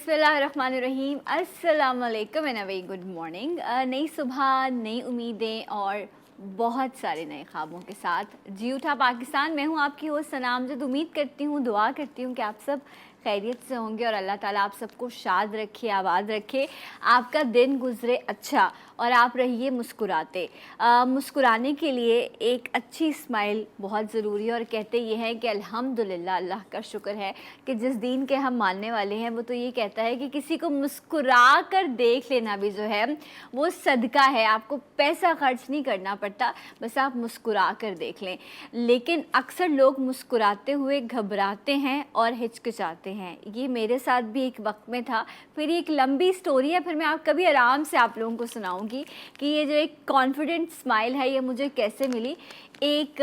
बिस्मिल्लाहिर्रहमानिर्रहीम, अस्सलाम वालेकुम and a very good morning. नई सुबह, नई उम्मीदें और बहुत सारे नए ख्वाबों के साथ जी उठा पाकिस्तान। मैं हूँ आपकी होस्ट सनाम जद। उम्मीद करती हूँ, दुआ करती हूँ कि आप सब खैरियत से होंगे और अल्लाह ताला आप सबको शाद रखे, आबाद रखे, आपका दिन गुजरे अच्छा और आप रहिए मुस्कुराते। मुस्कुराने के लिए एक अच्छी स्माइल बहुत ज़रूरी है और कहते ये हैं कि अल्हम्दुलिल्लाह, अल्लाह का शुक्र है कि जिस दीन के हम मानने वाले हैं वो तो ये कहता है कि किसी को मुस्कुरा कर देख लेना भी जो है वो सदका है। आपको पैसा खर्च नहीं करना पड़ता, बस आप मुस्कुरा कर देख लें। लेकिन अक्सर लोग मुस्कुराते हुए घबराते हैं और हिचकिचाते हैं। ये मेरे साथ भी एक वक्त में था। फिर एक लंबी स्टोरी है, फिर मैं आप कभी आराम से आप लोगों को सुनाऊंगी कि ये जो एक कॉन्फिडेंट स्माइल है ये मुझे कैसे मिली। एक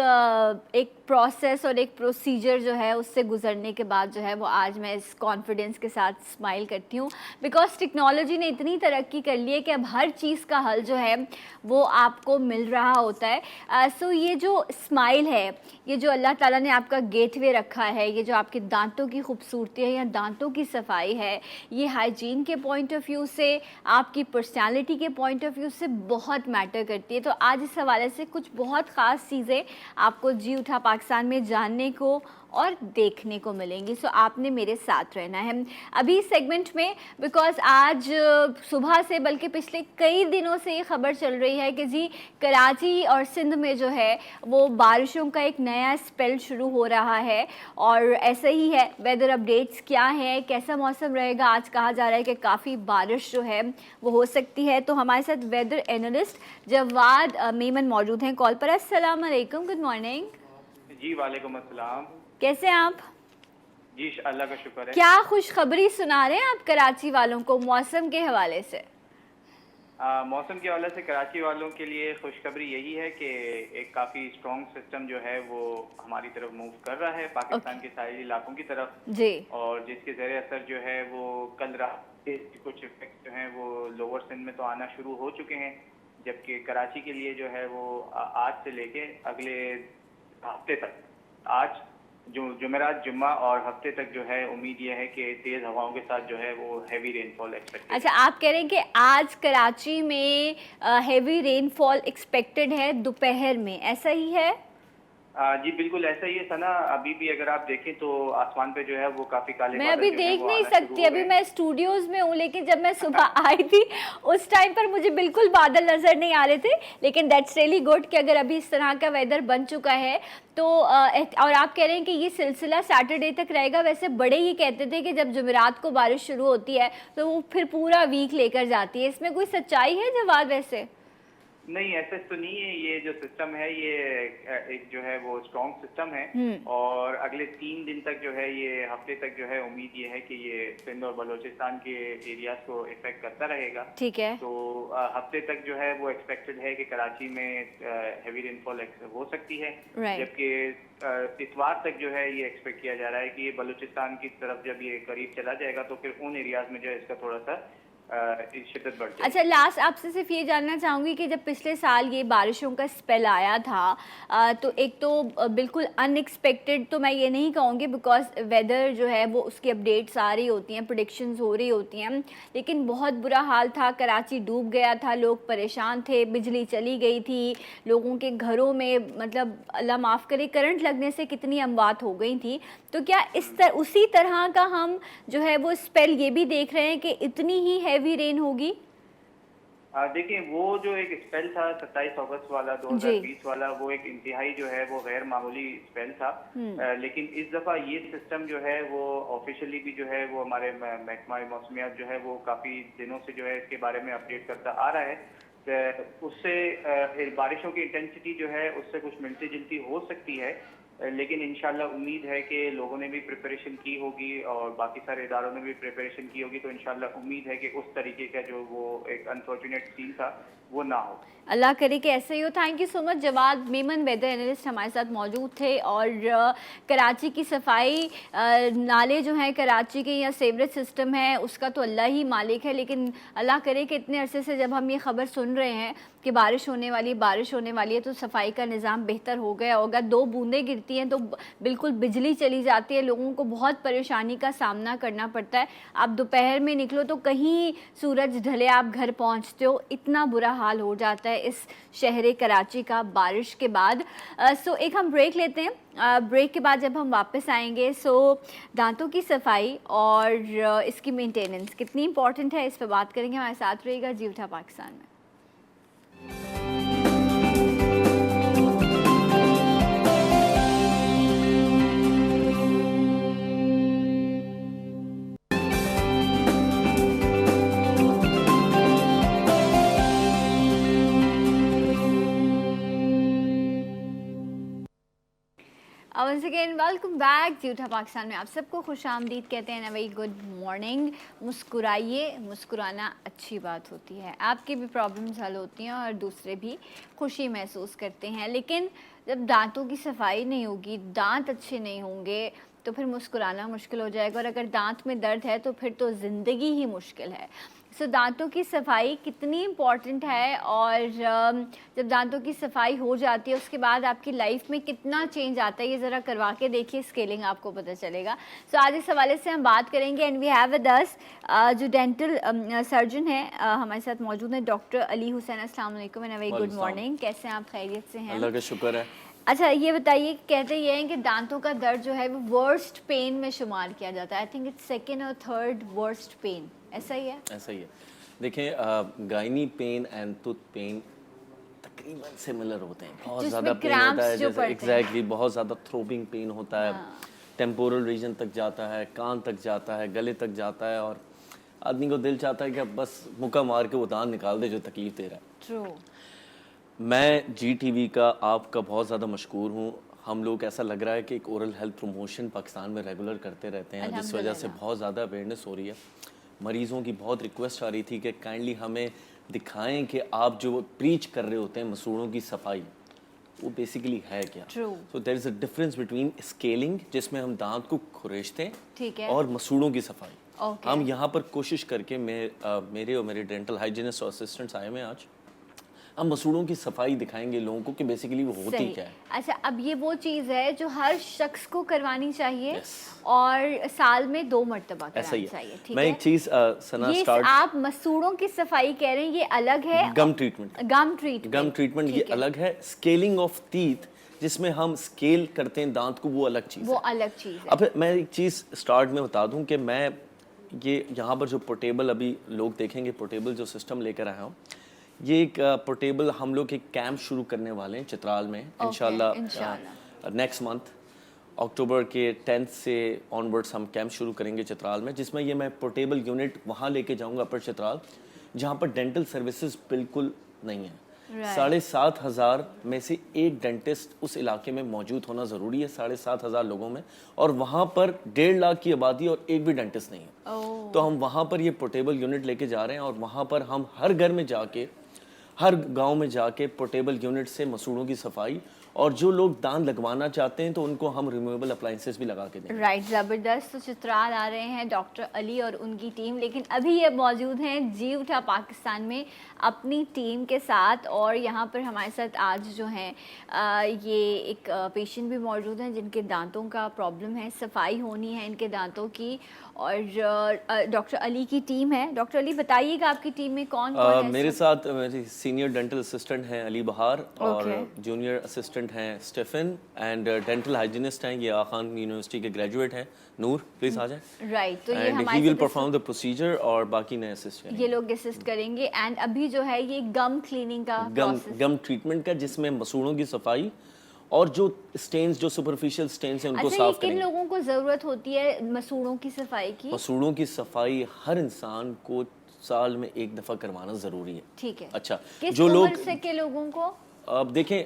प्रोसेस और एक प्रोसीजर जो है उससे गुजरने के बाद जो है वो आज मैं इस कॉन्फिडेंस के साथ स्माइल करती हूँ। बिकॉज टेक्नोलॉजी ने इतनी तरक्की कर ली है कि अब हर चीज़ का हल जो है वो आपको मिल रहा होता है। सो ये जो स्माइल है, ये जो अल्लाह ताला ने आपका गेटवे रखा है, ये जो आपके दांतों की खूबसूरती है या दांतों की सफाई है, ये हाइजीन के पॉइंट ऑफ व्यू से, आपकी पर्सनालिटी के पॉइंट ऑफ व्यू से बहुत मैटर करती है। तो आज इस हवाले से कुछ बहुत ख़ास चीज़ें आपको जी उठा पाकिस्तान में जानने को और देखने को मिलेंगी। सो आपने मेरे साथ रहना है अभी इस सेगमेंट में। बिकॉज आज सुबह से, बल्कि पिछले कई दिनों से ये खबर चल रही है कि जी कराची और सिंध में जो है वो बारिशों का एक नया स्पेल शुरू हो रहा है। और ऐसा ही है, वेदर अपडेट्स क्या है, कैसा मौसम रहेगा। आज कहा जा रहा है कि काफ़ी बारिश जो है वो हो सकती है। तो हमारे साथ वेदर एनालिस्ट जवाद मेमन मौजूद हैं कॉल पर। अस्सलाम वालेकुम, गुड मॉर्निंग। जी वालेकुम अस्सलाम। कैसे हैं आप? जी अल्लाह का शुक्र है। क्या खुशखबरी सुना रहे हैं आप कराची वालों को मौसम के हवाले से? मौसम के हवाले से कराची वालों के लिए खुशखबरी यही है कि एक काफ़ी स्ट्रॉन्ग सिस्टम जो है वो हमारी तरफ मूव कर रहा है, पाकिस्तान के साहिली इलाकों की तरफ जी। और जिसके ज़रिए असर जो है वो कल रात के कुछ इफेक्ट जो हैं वो लोअर सिंध में तो आना शुरू हो चुके हैं, जबकि कराची के लिए जो है वो आज से लेके अगले हफ्ते तक, आज जो जुमेरात, जुम्मा और हफ्ते तक जो है उम्मीद ये है कि तेज़ हवाओं के साथ जो है वो हैवी रेनफॉल एक्सपेक्टेड है। अच्छा, आप कह रहे हैं कि आज कराची में हैवी रेनफॉल एक्सपेक्टेड है दोपहर में, ऐसा ही है? जी बिल्कुल ऐसा ही है सना। अभी भी अगर आप देखें तो आसमान पे जो है वो काफी काले मैं बादल अभी जो देख है वो नहीं आना शुरू सकती, हो अभी गए। मैं स्टूडियोज में हूँ, लेकिन जब मैं सुबह आई थी उस टाइम पर मुझे बिल्कुल बादल नजर नहीं आ रहे थे। लेकिन दैट्स रियली गुड कि अगर अभी इस तरह का वेदर बन चुका है तो और आप कह रहे हैं कि ये सिलसिला सैटरडे तक रहेगा। वैसे बड़े ही कहते थे कि जब जुमेरात को बारिश शुरू होती है तो वो फिर पूरा वीक लेकर जाती है। इसमें कोई सच्चाई है जवाब? वैसे नहीं, ऐसा तो नहीं है। ये जो सिस्टम है ये एक जो है वो स्ट्रॉन्ग सिस्टम है और अगले 3 दिन तक जो है, ये हफ्ते तक जो है उम्मीद ये है कि ये सिंध और बलोचिस्तान के एरियाज को इफेक्ट करता रहेगा। ठीक है। तो हफ्ते तक जो है वो एक्सपेक्टेड है कि कराची में हैवी रेनफॉल हो सकती है, जबकि इतवार तक जो है ये एक्सपेक्ट किया जा रहा है कि ये बलूचिस्तान की तरफ जब ये करीब चला जाएगा तो फिर उन एरियाज में जो है इसका थोड़ा सा शिद्दत बढ़ जाएगी। अच्छा, लास्ट आपसे सिर्फ ये जानना चाहूँगी कि जब पिछले साल ये बारिशों का स्पेल आया था तो एक तो बिल्कुल अनएक्सपेक्टेड तो मैं ये नहीं कहूँगी, बिकॉज वेदर जो है वो उसकी अपडेट्स आ रही होती हैं, प्रेडिक्शंस हो रही होती हैं, लेकिन बहुत बुरा हाल था। कराची डूब गया था, लोग परेशान थे, बिजली चली गई थी, लोगों के घरों में मतलब अल्लाह माफ़ करे करंट लगने से कितनी अमवात हो गई थी। तो क्या उसी तरह का हम जो है वो स्पेल ये भी देख रहे हैं कि इतनी ही हैवी रेन होगी? देखिए, वो जो एक स्पेल था 27 अगस्त वाला 2020 वाला, वो एक इंतहाई जो है वो गैर मामूली स्पेल था। लेकिन इस दफ़ा ये सिस्टम जो है वो ऑफिशियली भी जो है वो हमारे महकमा मौसमियात जो है वो काफ़ी दिनों से जो है इसके बारे में अपडेट करता आ रहा है। उससे बारिशों की इंटेंसिटी जो है उससे कुछ मिलती जुलती हो सकती है, लेकिन इंशाल्लाह उम्मीद है कि लोगों ने भी प्रिपरेशन की होगी और बाकी सारे इदारों ने भी प्रिपरेशन की होगी। तो इंशाल्लाह उम्मीद है कि उस तरीके का जो वो एक अनफॉर्चुनेट सीन था वो ना हो। अल्लाह करे कि ऐसे ही हो। Thank you so much. Jawad Memon weather analyst हमारे साथ मौजूद थे। और कराची की सफाई, नाले जो हैं कराची के या सेवरेज सिस्टम है उसका तो अल्लाह ही मालिक है, लेकिन अल्लाह करे कि इतने अरसे से जब हम ये खबर सुन रहे हैं कि बारिश होने वाली है तो सफाई का निज़ाम बेहतर हो गया होगा। 2 बूंदें गिरती गिरती हैं तो बिल्कुल बिजली चली जाती है, लोगों को बहुत परेशानी का सामना करना पड़ता है। आप दोपहर में निकलो तो कहीं सूरज ढले आप घर पहुंचते हो, इतना बुरा हाल हो जाता है इस शहर कराची का बारिश के बाद। सो एक हम ब्रेक लेते हैं, ब्रेक के बाद जब हम वापस आएंगे दांतों की सफाई और इसकी मेंटेनेंस कितनी इंपॉर्टेंट है इस पर बात करेंगे। हमारे साथ रहेगा जी उठा पाकिस्तान में। वंस अगेन वेलकम बैक जी उठा पाकिस्तान में आप सबको खुश आमदीद कहते हैं ना भाई, गुड मॉर्निंग। मुस्कुराइए, मुस्कुराना अच्छी बात होती है, आपकी भी प्रॉब्लम्स हल होती हैं और दूसरे भी खुशी महसूस करते हैं। लेकिन जब दांतों की सफाई नहीं होगी, दांत अच्छे नहीं होंगे तो फिर मुस्कुराना मुश्किल हो जाएगा, और अगर दांत में दर्द है तो फिर तो ज़िंदगी ही मुश्किल है। दांतों की सफाई कितनी इम्पॉर्टेंट है, और जब दांतों की सफाई हो जाती है उसके बाद आपकी लाइफ में कितना चेंज आता है, ये ज़रा करवा के देखिए, स्केलिंग आपको पता चलेगा। आज इस हवाले से हम बात करेंगे and we have with us जो डेंटल सर्जन है हमारे साथ मौजूद हैं, डॉक्टर अली हुसैन। अस्सलाम वालेकुम एंड वेरी गुड मॉर्निंग, कैसे हैं आप? खैरियत से हैं? अल्लाह का शुक्र है। अच्छा, ये बताइए, कहते ये हैं कि दांतों का दर्द जो है वो वर्स्ट पेन में शुमार किया जाता है। आई थिंक इट्स सेकेंड और थर्ड वर्स्ट पेन, ऐसा ही है? ऐसा ही है। देखें, gynae pain and tooth pain तकरीबन सिमिलर होते हैं। बहुत ज़्यादा पेन होता है, जैसे एग्जैक्टली बहुत ज़्यादा थ्रोबिंग पेन होता है, टेम्पोरल रीजन तक जाता है, कान तक जाता है, गले तक जाता है, और आदमी को दिल चाहता है कि अब बस मुक्का मार के वो दांत निकाल दे जो तकलीफ दे रहा है। ट्रू। मैं GTV का आपका बहुत ज़्यादा मशकूर हूँ। हम लोग, ऐसा लग रहा है कि एक ओरल हेल्थ प्रमोशन पाकिस्तान में रेगुलर करते रहते हैं, जिस वजह से बहुत ज़्यादा अवेयरनेस हो रही है। मरीज़ों की बहुत रिक्वेस्ट आ रही थी कि काइंडली हमें दिखाएं कि आप जो प्रीच कर रहे होते हैं मसूड़ों की सफाई, वो बेसिकली है क्या। So there is a difference between scaling, जिसमें हम दांत को खुरेशते हैं, और मसूड़ों की सफाई। हम यहाँ पर कोशिश करके मेरे और मेरे डेंटल हाइजीनिस्ट और असिस्टेंट्स आए हैं आज, हम मसूड़ों की सफाई दिखाएंगे लोगों को कि बेसिकली वो होती क्या है। अच्छा, अब ये वो चीज़ है जो हर शख्स को करवानी चाहिए, और साल में 2 मरतबा करानी चाहिए। ठीक है। मैं एक चीज़ सना स्टार्ट, आप मसूड़ों की सफाई कह रहे हैं, ये अलग है। गम ट्रीटमेंट, गम ट्रीटमेंट ये अलग है। स्केलिंग ऑफ टीथ, जिसमें हम स्केल करते हैं दांत को, वो अलग चीज़, वो अलग चीज़ है। अब मैं एक चीज़ स्टार्ट में बता दूं कि मैं ये यहाँ पर जो पोर्टेबल, अभी लोग देखेंगे पोर्टेबल जो सिस्टम लेकर आया हूँ, ये एक पोर्टेबल हम लोग एक कैंप शुरू करने वाले हैं चित्राल में इंशाल्लाह नेक्स्ट मंथ, अक्टूबर के 10 से ऑनवर्ड्स हम कैंप शुरू करेंगे चित्राल में, जिसमें ये मैं पोर्टेबल यूनिट वहाँ लेके जाऊँगा अपर चित्राल, जहाँ पर डेंटल सर्विसेज बिल्कुल नहीं है। 7,500 में से एक डेंटिस्ट उस इलाके में मौजूद होना ज़रूरी है, 7,500 लोगों में, और वहाँ पर 1.5 लाख की आबादी और एक भी डेंटिस्ट नहीं है। तो हम वहाँ पर ये पोर्टेबल यूनिट लेके जा रहे हैं, और वहाँ पर हम हर घर में जाके, हर गांव में जाके पोर्टेबल यूनिट से मसूड़ों की सफाई, और जो लोग दांत लगवाना चाहते हैं तो उनको हम रिमूवेबल अप्लायंसेस भी लगा के देंगे। राइट, ज़बरदस्त। तो चित्राल आ रहे हैं डॉक्टर अली और उनकी टीम, लेकिन अभी ये मौजूद हैं जी उठा पाकिस्तान में अपनी टीम के साथ, और यहाँ पर हमारे साथ आज जो हैं ये एक पेशेंट भी मौजूद हैं जिनके दांतों का प्रॉब्लम है, सफाई होनी है इनके दांतों की, और डॉक्टर अली की टीम है। डॉक्टर अली, बताइएगा आपकी टीम में कौन कौन है? मेरे साथ मेरे सीनियर डेंटल असिस्टेंट हैं अली बहार, और जूनियर असिस्टेंट हैं स्टीफन, एंड डेंटल हाइजीनिस्ट हैं, ये आखान यूनिवर्सिटी के ग्रेजुएट हैं, नूर, प्लीज आ जाए। राइट, तो ये हमारे he will perform the procedure, और बाकी नए असिस्ट ये लोग असिस्ट करेंगे। एंड अभी जो है ये गम क्लीनिंग का गम ट्रीटमेंट का, जिसमें मसूड़ों की सफाई और जो स्टेन्स, जो सुपरफिशियल स्टेन्स हैं उनको साफ करेंगे। किन लोगों को जरूरत होती है मसूड़ों की सफाई की? मसूड़ों की सफाई हर इंसान को साल में एक दफा करवाना जरूरी है। ठीक है। अच्छा, किस जो उम्र से के लोगों को? अब देखें,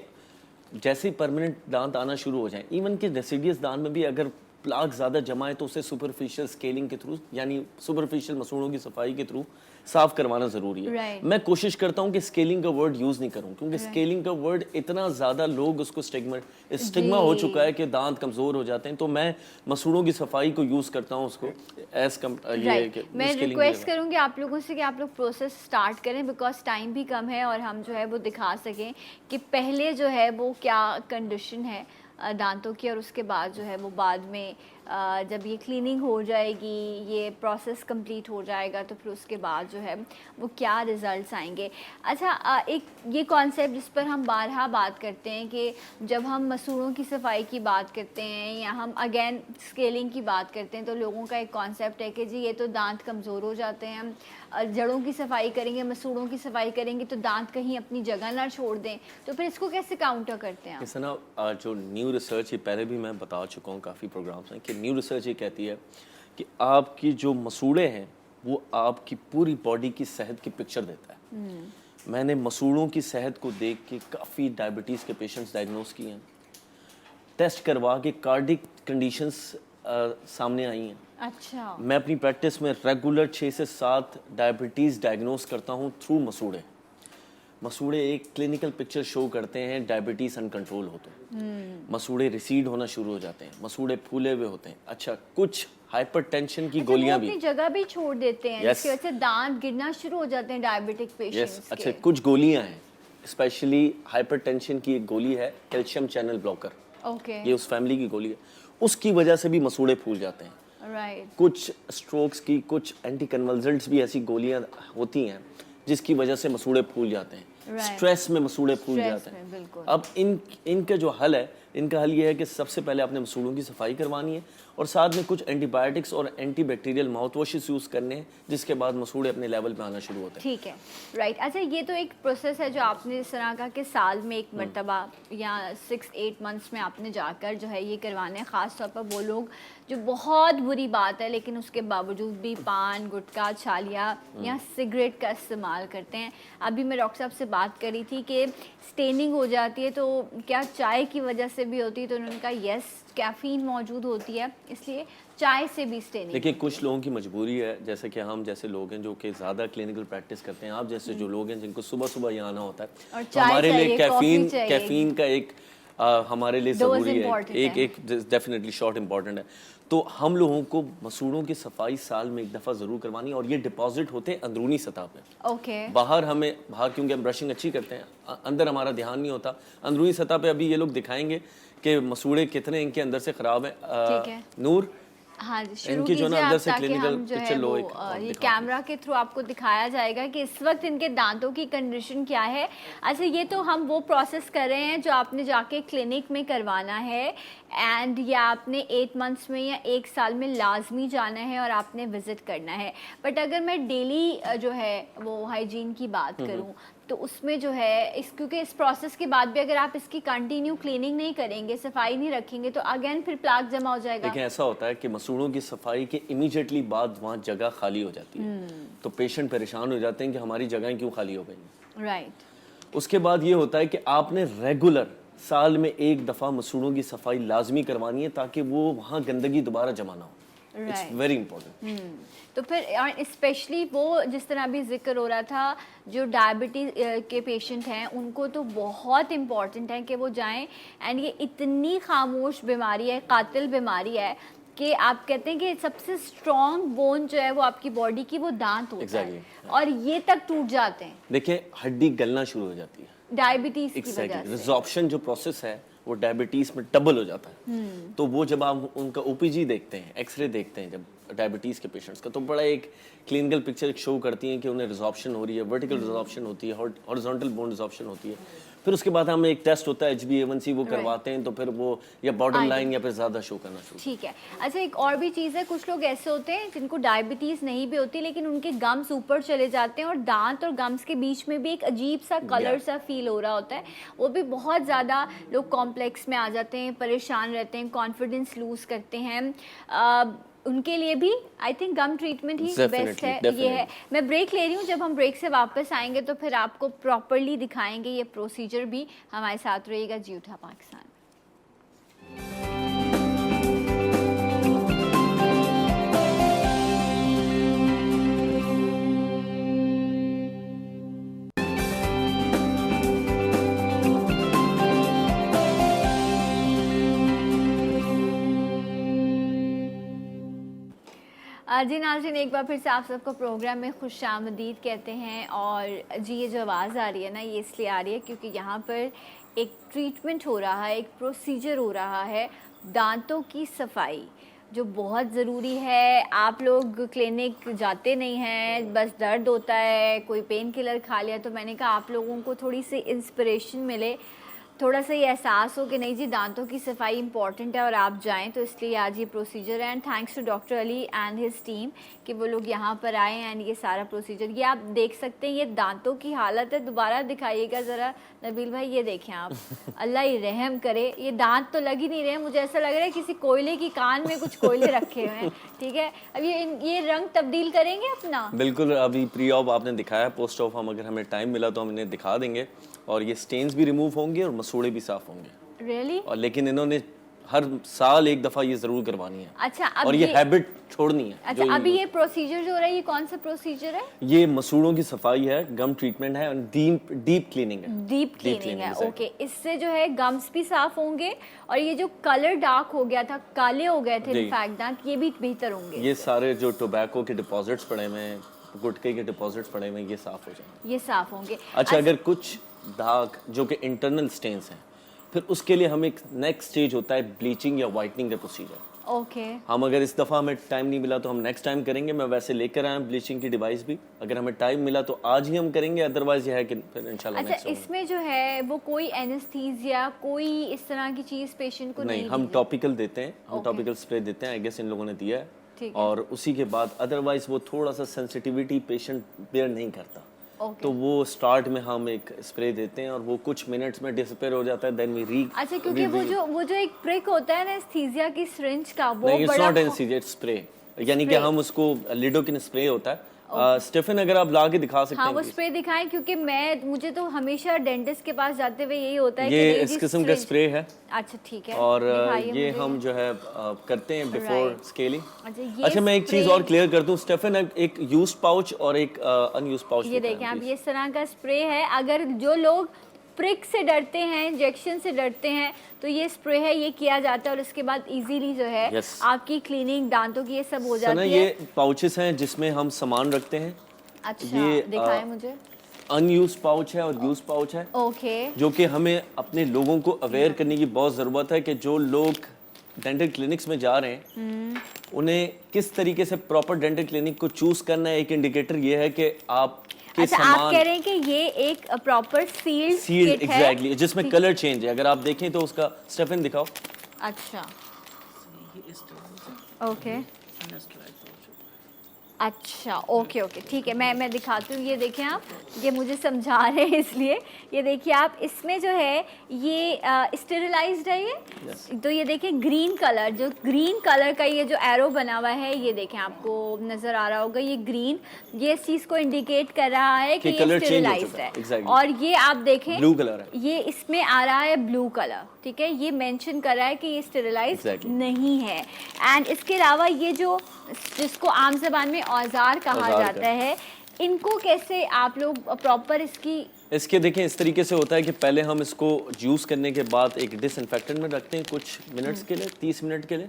जैसे परमानेंट दांत आना शुरू हो जाए, इवन कि रेसिडियस दांत में भी अगर प्लाक ज़्यादा जमा है तो उसे सुपरफिशियल स्केलिंग के थ्रू, यानी सुपरफिशियल मसूड़ों की सफाई के थ्रू साफ करवाना ज़रूरी है। मैं कोशिश करता हूँ कि स्केलिंग का वर्ड यूज़ नहीं करूँ, क्योंकि स्केलिंग का वर्ड इतना ज़्यादा लोग उसको स्टिग्मा हो चुका है कि दांत कमज़ोर हो जाते हैं, तो मैं मसूड़ों की सफाई को यूज़ करता हूँ उसको एज मैं रिक्वेस्ट करूँगी आप लोगों से कि आप लोग प्रोसेस स्टार्ट करें, बिकॉज टाइम भी कम है और हम जो है वो दिखा सकें कि पहले जो है वो क्या कंडीशन है दांतों की, और उसके बाद जो है वो बाद में जब ये क्लीनिंग हो जाएगी, ये प्रोसेस कंप्लीट हो जाएगा, तो फिर उसके बाद जो है वो क्या रिज़ल्ट्स आएंगे। अच्छा, एक ये कॉन्सेप्ट जिस पर हम बारहा बात करते हैं कि जब हम मसूड़ों की सफाई की बात करते हैं या हम अगेन स्केलिंग की बात करते हैं, तो लोगों का एक कॉन्सेप्ट है कि जी ये तो दांत कमज़ोर हो जाते हैं, हम जड़ों की सफाई करेंगे, मसूड़ों की सफाई करेंगे तो दांत कहीं अपनी जगह ना छोड़ दें, तो फिर इसको कैसे काउंटर करते हैं आप? इससे ना जो न्यू रिसर्च, ये पहले भी मैं बता चुका हूँ काफ़ी प्रोग्राम्स में, कि न्यू रिसर्च ये कहती है कि आपकी जो मसूड़े हैं वो आपकी पूरी बॉडी की सेहत की पिक्चर देता है। मैंने मसूड़ों की सेहत को देख के काफ़ी डायबिटीज़ के पेशेंट्स डायग्नोस किए हैं, टेस्ट करवा के कार्डिक कंडीशंस सामने आई हैं। अच्छा। मैं अपनी प्रैक्टिस में रेगुलर 6 से 7 डायबिटीज़ डायग्नोस करता हूँ थ्रू मसूड़े। मसूड़े एक क्लिनिकल पिक्चर शो करते हैं डायबिटीज़ अनकंट्रोल हो तो। मसूड़े रिसीड होना शुरू हो जाते हैं, मसूड़े फूले हुए होते हैं। अच्छा, कुछ हाइपरटेंशन की गोलियां भी अपनी जगह भी छोड़ देते हैं, Yes. जिसकी वजह से दांत गिरना शुरू हो जाते हैं डायबिटिक पेशेंट्स के। अच्छा, कुछ गोलियां हैं, स्पेशली हाइपरटेंशन की एक गोली है कैल्शियम चैनल ब्लॉकर, ओके, ये उस फैमिली की गोली है, उसकी वजह से भी मसूड़े फूल जाते हैं। राइट। कुछ स्ट्रोक्स की, कुछ एंटी कन्वल्जेंट्स भी ऐसी गोलियां होती हैं जिसकी वजह से मसूड़े फूल जाते हैं। Right. स्ट्रेस में मसूड़े फूल Stress जाते में, हैं। बिल्कुल। अब इनका जो हल है, इनका हल ये है कि सबसे पहले आपने मसूड़ों की सफाई करवानी है और साथ में कुछ एंटीबायोटिक्स और एंटीबैक्टीरियल माउथ वॉशेस यूज़ करने हैं, जिसके बाद मसूड़े अपने लेवल पे आना शुरू होते हैं। ठीक है, राइट। अच्छा, ये तो एक प्रोसेस है जो आपने इस तरह का कि साल में एक मरतबा या 6-8 मंथ्स में आपने जाकर जो है ये करवाना है। ख़ास तौर पर वो लोग जो बहुत बुरी बात है लेकिन उसके बावजूद भी पान, गुटखा, छालिया या सिगरेट का इस्तेमाल करते हैं। अभी मैं डॉक्टर साहब से बात करी थी कि स्टेनिंग हो जाती है, तो क्या चाय की वजह से भी होती है? तो उन्होंने कहा यस, कैफ़ीन मौजूद होती है, इसलिए चाय से भी स्टेनिंग। देखिए, कुछ लोगों की मजबूरी है, जैसे कि हम जैसे लोग हैं जो कि ज़्यादा क्लिनिकल प्रैक्टिस करते हैं, आप जैसे जो लोग हैं जिनको सुबह सुबह यहाँ आना होता है, और तो चाय हमारे लिए चाहिए, कॉफ़ी चाहिए। कैफीन का एक हमारे लिए Dose ज़रूरी है, important है। एक डेफिनेटली शॉर्ट इम्पॉर्टेंट है। तो हम लोगों को मसूड़ों की सफाई साल में एक दफ़ा ज़रूर करवानी है, और ये डिपॉजिट होते हैं अंदरूनी सतह पे। ओके, बाहर क्योंकि हम ब्रशिंग अच्छी करते हैं, अंदर हमारा ध्यान नहीं होता। अंदरूनी सतह पे अभी ये लोग दिखाएंगे कि मसूड़े कितने इनके अंदर से ख़राब हैं। ठीक है। नूर, हाँ जी, शुरू इनकी जो ना कीजिए अंदर आप, से ताकि clinical हम जो है picture लो वो एक और ये दिखाओ कैमरा के थ्रू आपको दिखाया जाएगा कि इस वक्त इनके दांतों की कंडीशन क्या है। अच्छा, ये तो हम वो प्रोसेस कर रहे हैं जो आपने जाके क्लिनिक में करवाना है, एंड ये आपने 8 मंथ्स में या 1 साल में लाजमी जाना है और आपने विज़िट करना है। बट अगर मैं डेली जो है वो हाइजीन की बात करूँ, तो उसमें जो है क्योंकि इस प्रोसेस के बाद भी अगर आप इसकी कंटिन्यू क्लीनिंग नहीं करेंगे, सफाई नहीं रखेंगे, तो अगेन फिर प्लाक जमा हो जाएगा। लेकिन ऐसा होता है कि मसूड़ों की सफाई के इमीडिएटली बाद वहाँ जगह खाली हो जाती है, तो पेशेंट परेशान हो जाते हैं कि हमारी जगहें क्यों खाली हो गई। राइट। उसके बाद ये होता है कि आपने रेगुलर साल में एक दफ़ा मसूड़ों की सफाई लाजमी करवानी है, ताकि वो वहाँ गंदगी दोबारा जमा ना हो। It's very important. तो फिर स्पेशली वो जिस तरह अभी जिक्र हो रहा था, जो डायबिटीज़ के पेशेंट हैं उनको तो बहुत इम्पॉर्टेंट है कि वो जाएं। एंड ये इतनी खामोश बीमारी है, कातिल बीमारी है, कि आप कहते हैं कि सबसे स्ट्रॉन्ग बोन जो है वो आपकी बॉडी की वो दांत होता है, और ये तक टूट जाते हैं। देखिए, हड्डी गलना शुरू हो जाती है डायबिटीज़ की वजह से। रिजॉर्प्शन जो प्रोसेस है वो डायबिटीज़ में डबल हो जाता है। तो वो जब आप उनका ओपीजी देखते हैं, एक्सरे देखते हैं जब डायबिटीज़ के पेशेंट्स का, तो बड़ा एक क्लिनिकल पिक्चर शो करती है कि उन्हें रिजॉर्प्शन हो रही है, वर्टिकल रिजॉर्प्शन होती है, हॉरिजॉन्टल बोन रिजॉर्प्शन होती है। फिर उसके बाद हमें एक टेस्ट होता है HbA1c, वो करवाते हैं, तो फिर वो या बॉर्डर लाइन या फिर ज़्यादा शो करना शुरू। ठीक है। अच्छा, एक और भी चीज़ है, कुछ लोग ऐसे होते हैं जिनको डायबिटीज़ नहीं भी होती लेकिन उनके गम्स ऊपर चले जाते हैं और दांत और गम्स के बीच में भी एक अजीब सा कलर सा फील हो रहा होता है। वो भी बहुत ज़्यादा लोग कॉम्प्लेक्स में आ जाते हैं, परेशान रहते हैं, कॉन्फिडेंस लूज़ करते हैं। उनके लिए भी आई थिंक गम ट्रीटमेंट ही बेस्ट है। ये है, मैं ब्रेक ले रही हूँ, जब हम ब्रेक से वापस आएंगे तो फिर आपको प्रॉपरली दिखाएंगे ये प्रोसीजर भी। हमारे साथ रहिएगा जी उठा पाकिस्तान। जी नाज़रीन, एक बार फिर से आप सबको प्रोग्राम में खुशामदीद कहते हैं। और जी, ये जो आवाज़ आ रही है ना, ये इसलिए आ रही है क्योंकि यहाँ पर एक ट्रीटमेंट हो रहा है, एक प्रोसीजर हो रहा है दांतों की सफाई, जो बहुत ज़रूरी है। आप लोग क्लिनिक जाते नहीं हैं, बस दर्द होता है, कोई पेन किलर खा लिया, तो मैंने कहा आप लोगों को थोड़ी सी इंस्पिरेशन मिले, थोड़ा सा ये एहसास हो कि नहीं जी दांतों की सफाई इंपॉर्टेंट है और आप जाएं, तो इसलिए आज ये प्रोसीजर है। And thanks to doctor Ali and his team कि वो लोग यहाँ पर आए एंड ये सारा प्रोसीजर, ये आप देख सकते हैं, ये दांतों की हालत है। दोबारा दिखाइएगा ज़रा नबील भाई, ये देखें आप, अल्लाह ही रहम करे, ये दांत तो लग ही नहीं रहे, मुझे ऐसा लग रहा है किसी कोयले की कान में कुछ कोयले रखे हुए हैं। ठीक है, अब ये रंग तब्दील करेंगे अपना? बिल्कुल, अभी प्री ऑफ आपने दिखाया, पोस्ट ऑफ हम अगर हमें टाइम मिला तो हम इन्हें दिखा देंगे, और ये स्टेन्स भी रिमूव होंगे और मसूड़े भी साफ होंगे। रियली? और लेकिन इन्होंने हर साल एक दफ़ा ये ज़रूर करवानी है। अच्छा, अब और ये हैबिट छोड़नी है। अच्छा, अभी ये प्रोसीजर जो हो रहा है, ये कौन सा प्रोसीजर है? ये मसूड़ों की सफाई है, गम ट्रीटमेंट है और डीप क्लीनिंग है। डीप क्लीनिंग है, ओके। इससे जो है गम्स भी साफ होंगे और ये जो कलर डार्क हो गया था, काले हो गए थे इनफैक्ट दांत, ये भी बेहतर होंगे। ये सारे जो टोबैको के डिपॉजिट्स पड़े हुए हैं, गुटखे के डिपॉजिट्स पड़े हुए हैं, ये साफ हो जाएंगे। ये साफ होंगे। अच्छा, अगर कुछ दाग जो कि इंटरनल स्टेन्स हैं, फिर उसके लिए हम एक नेक्स्ट स्टेज होता है ब्लीचिंग या वाइटनिंग का प्रोसीजर। ओके। हम अगर इस दफ़ा हमें टाइम नहीं मिला तो हम नेक्स्ट टाइम करेंगे। मैं वैसे लेकर आया ब्लीचिंग की डिवाइस भी, अगर हमें टाइम मिला तो आज ही हम करेंगे, अदरवाइज ये है कि फिर इंशाल्लाह अच्छा, नेक्स्ट इसमें जो है वो कोई एनेस्थीसिया, कोई इस तरह की चीज़ पेशेंट को नहीं? हम टॉपिकल देते हैं, हम टॉपिकल स्प्रे देते हैं, आई गेस इन लोगों ने दिया है। और उसी के बाद अदरवाइज वो थोड़ा सा सेंसिटिविटी पेशेंट बेयर नहीं करता, तो वो स्टार्ट में हम एक स्प्रे देते हैं और वो कुछ मिनट्स में डिसअपीयर हो जाता है, देन वी री। अच्छा, क्योंकि वो जो एक प्रिक होता है ना एनेस्थीसिया की सिरिंज का, वो नहीं, इट्स बड़ा नॉट एनेस्थीसिया, इट्स स्प्रे, यानी कि हम उसको लिडोकिन स्प्रे होता है। स्टीफन अगर आप ला के दिखा सकते हैं। हाँ, वो स्प्रे दिखाएं, क्योंकि मुझे तो हमेशा डेंटिस्ट के पास जाते हुए यही होता है ये कि इस किस्म का स्प्रे है। अच्छा, ठीक है। और ये हम जो है करते हैं बिफोर स्केलिंग। अच्छा, मैं एक चीज और क्लियर कर दूं, स्टीफन एक यूज्ड पाउच और एक अनयूज्ड पाउच, ये देखें आप, ये इस तरह का स्प्रे है। अगर जो लोग प्रिक से डरते हैं, इंजेक्शन से डरते हैं, तो ये स्प्रे है, ये किया जाता है और उसके बाद इजीली जो है आपकी क्लीनिंग दांतों की ये सब हो जाती है। ये पाउचेस हैं जिसमें हम सामान रखते हैं। अच्छा, ये दिखाएं मुझे। अनयूज्ड पाउच है और यूज्ड पाउच है, ओके, जो कि हमें अपने लोगों को अवेयर करने की बहुत ज़रूरत है कि जो लोग डेंटल क्लिनिक्स में जा रहे हैं उन्हें किस तरीके से प्रॉपर डेंटल क्लिनिक को चूज करना है। एक इंडिकेटर ये है कि आप अच्छा, आप कह रहे हैं कि ये एक प्रॉपर सील्ड एग्जैक्टली, जिसमें कलर चेंज है। अगर आप देखें तो उसका स्टीफन दिखाओ। अच्छा, ओके, अच्छा, ओके ओके, ठीक है, मैं दिखाती हूँ। ये देखें आप, ये मुझे समझा रहे हैं इसलिए। ये देखिए आप, इसमें जो है ये स्टेरिलाइज्ड है ये। तो ये देखें ग्रीन कलर, जो ग्रीन कलर का ये जो एरो बना हुआ है, ये देखें आपको नज़र आ रहा होगा, ये ग्रीन, ये इस चीज़ को इंडिकेट कर रहा है कि ये स्टेरिलाइज्ड है। और ये आप देखें ब्लू कलर है, ये इसमें आ रहा है ब्लू कलर, ठीक है, ये मेंशन कर रहा है कि ये स्टेरिलाइज्ड नहीं है। एंड इसके अलावा ये जो जिसको आम ज़बान में औजार कहा जाता है, इनको कैसे आप लोग प्रॉपर इसके देखें इस तरीके से होता है कि पहले हम इसको जूस करने के बाद एक डिसइंफेक्टेंट में रखते हैं कुछ मिनट्स के लिए, 30 मिनट के लिए।